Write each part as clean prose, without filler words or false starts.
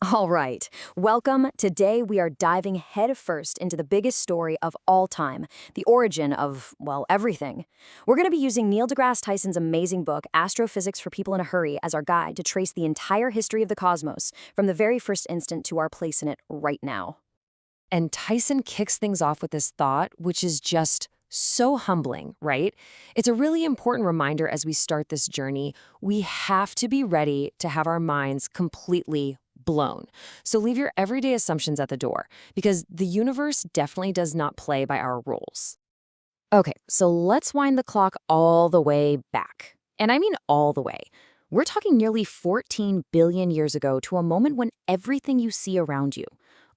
All right, welcome. Today we are diving headfirst into the biggest story of all time, the origin of, well, everything. We're going to be using Neil deGrasse Tyson's amazing book, Astrophysics for People in a Hurry, as our guide to trace the entire history of the cosmos, from the very first instant to our place in it right now. And Tyson kicks things off with this thought, which is just so humbling, right? It's a really important reminder as we start this journey. We have to be ready to have our minds completely blown. So leave your everyday assumptions at the door, because the universe definitely does not play by our rules. Okay, so let's wind the clock all the way back. And I mean all the way. We're talking nearly 14 billion years ago to a moment when everything you see around you,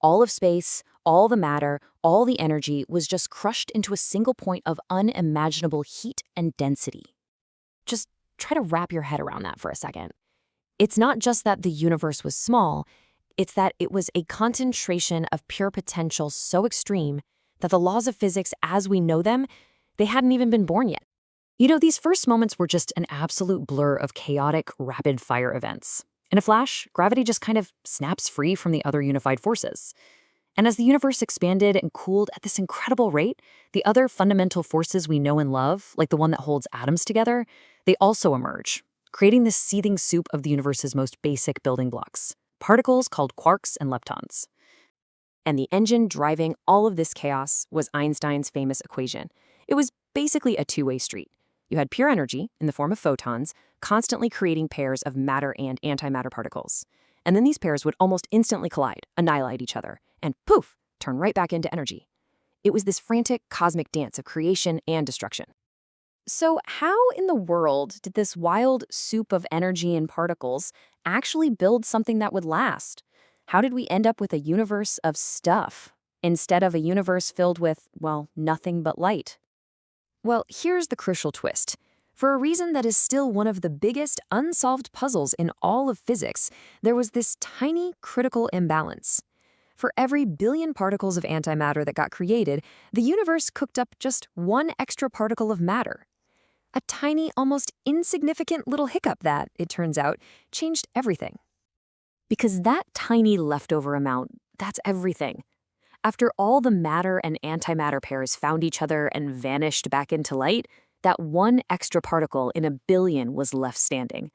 all of space, all the matter, all the energy was just crushed into a single point of unimaginable heat and density. Just try to wrap your head around that for a second. It's not just that the universe was small, it's that it was a concentration of pure potential so extreme that the laws of physics as we know them, they hadn't even been born yet. You know, these first moments were just an absolute blur of chaotic, rapid-fire events. In a flash, gravity just kind of snaps free from the other unified forces. And as the universe expanded and cooled at this incredible rate, the other fundamental forces we know and love, like the one that holds atoms together, they also emerge, creating this seething soup of the universe's most basic building blocks, particles called quarks and leptons. And the engine driving all of this chaos was Einstein's famous equation. It was basically a two-way street. You had pure energy, in the form of photons, constantly creating pairs of matter and antimatter particles. And then these pairs would almost instantly collide, annihilate each other, and poof, turn right back into energy. It was this frantic cosmic dance of creation and destruction. So how in the world did this wild soup of energy and particles actually build something that would last? How did we end up with a universe of stuff instead of a universe filled with, well, nothing but light? Well, here's the crucial twist. For a reason that is still one of the biggest unsolved puzzles in all of physics, there was this tiny critical imbalance. For every billion particles of antimatter that got created, the universe cooked up just one extra particle of matter. A tiny, almost insignificant little hiccup that, it turns out, changed everything. Because that tiny leftover amount, that's everything. After all the matter and antimatter pairs found each other and vanished back into light, that one extra particle in a billion was left standing.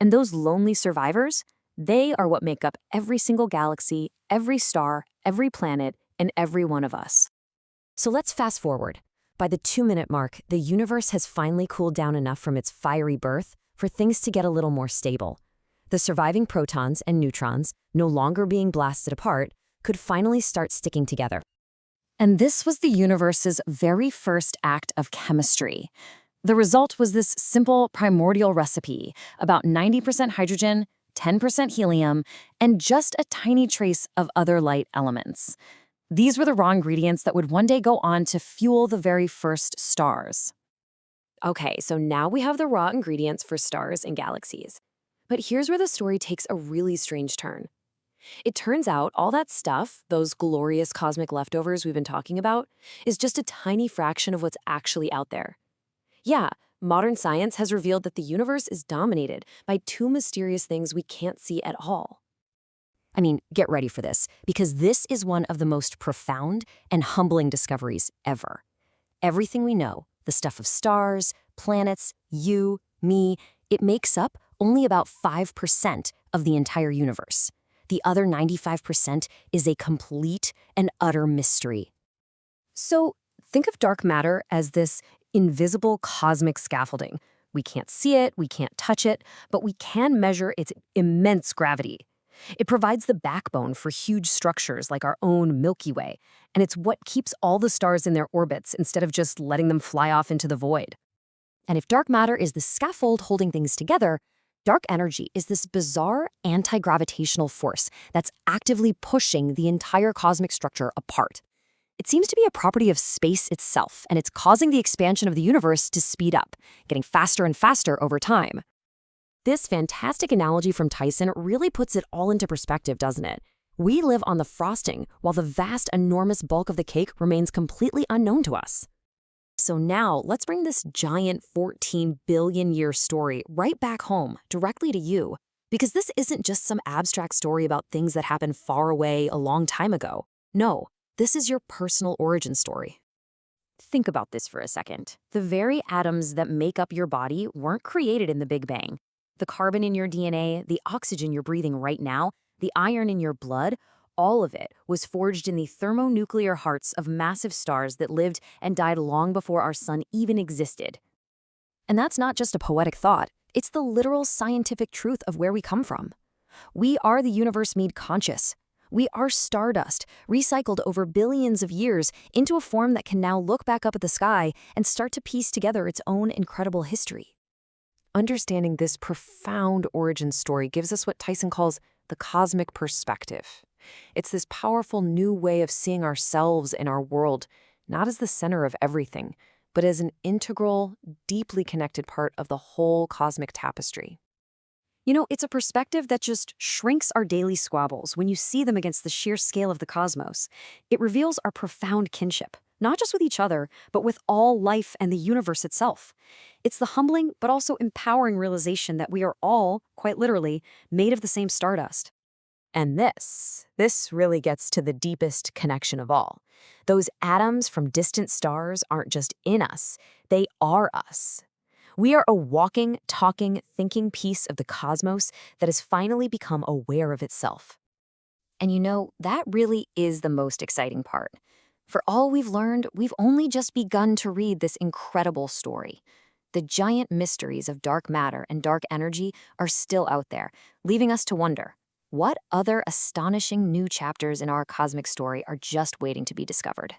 And those lonely survivors, they are what make up every single galaxy, every star, every planet, and every one of us. So let's fast forward. By the 2-minute mark, the universe has finally cooled down enough from its fiery birth for things to get a little more stable. The surviving protons and neutrons, no longer being blasted apart, could finally start sticking together. And this was the universe's very first act of chemistry. The result was this simple primordial recipe, about 90% hydrogen, 10% helium, and just a tiny trace of other light elements. These were the raw ingredients that would one day go on to fuel the very first stars. Okay, so now we have the raw ingredients for stars and galaxies. But here's where the story takes a really strange turn. It turns out all that stuff, those glorious cosmic leftovers we've been talking about, is just a tiny fraction of what's actually out there. Yeah, modern science has revealed that the universe is dominated by two mysterious things we can't see at all. I mean, get ready for this, because this is one of the most profound and humbling discoveries ever. Everything we know, the stuff of stars, planets, you, me, it makes up only about 5% of the entire universe. The other 95% is a complete and utter mystery. So think of dark matter as this invisible cosmic scaffolding. We can't see it, we can't touch it, but we can measure its immense gravity. It provides the backbone for huge structures like our own Milky Way, and it's what keeps all the stars in their orbits instead of just letting them fly off into the void. And if dark matter is the scaffold holding things together, dark energy is this bizarre anti-gravitational force that's actively pushing the entire cosmic structure apart. It seems to be a property of space itself, and it's causing the expansion of the universe to speed up, getting faster and faster over time. This fantastic analogy from Tyson really puts it all into perspective, doesn't it? We live on the frosting, while the vast, enormous bulk of the cake remains completely unknown to us. So now, let's bring this giant 14 billion year story right back home, directly to you. Because this isn't just some abstract story about things that happened far away a long time ago. No, this is your personal origin story. Think about this for a second. The very atoms that make up your body weren't created in the Big Bang. The carbon in your DNA, the oxygen you're breathing right now, the iron in your blood, all of it was forged in the thermonuclear hearts of massive stars that lived and died long before our sun even existed. And that's not just a poetic thought, it's the literal scientific truth of where we come from. We are the universe made conscious. We are stardust, recycled over billions of years into a form that can now look back up at the sky and start to piece together its own incredible history. Understanding this profound origin story gives us what Tyson calls the cosmic perspective. It's this powerful new way of seeing ourselves and our world, not as the center of everything, but as an integral, deeply connected part of the whole cosmic tapestry. You know, it's a perspective that just shrinks our daily squabbles when you see them against the sheer scale of the cosmos. It reveals our profound kinship, not just with each other, but with all life and the universe itself. It's the humbling but also empowering realization that we are all, quite literally, made of the same stardust. And this really gets to the deepest connection of all. Those atoms from distant stars aren't just in us, they are us. We are a walking, talking, thinking piece of the cosmos that has finally become aware of itself. And you know, that really is the most exciting part. For all we've learned, we've only just begun to read this incredible story. The giant mysteries of dark matter and dark energy are still out there, leaving us to wonder, what other astonishing new chapters in our cosmic story are just waiting to be discovered?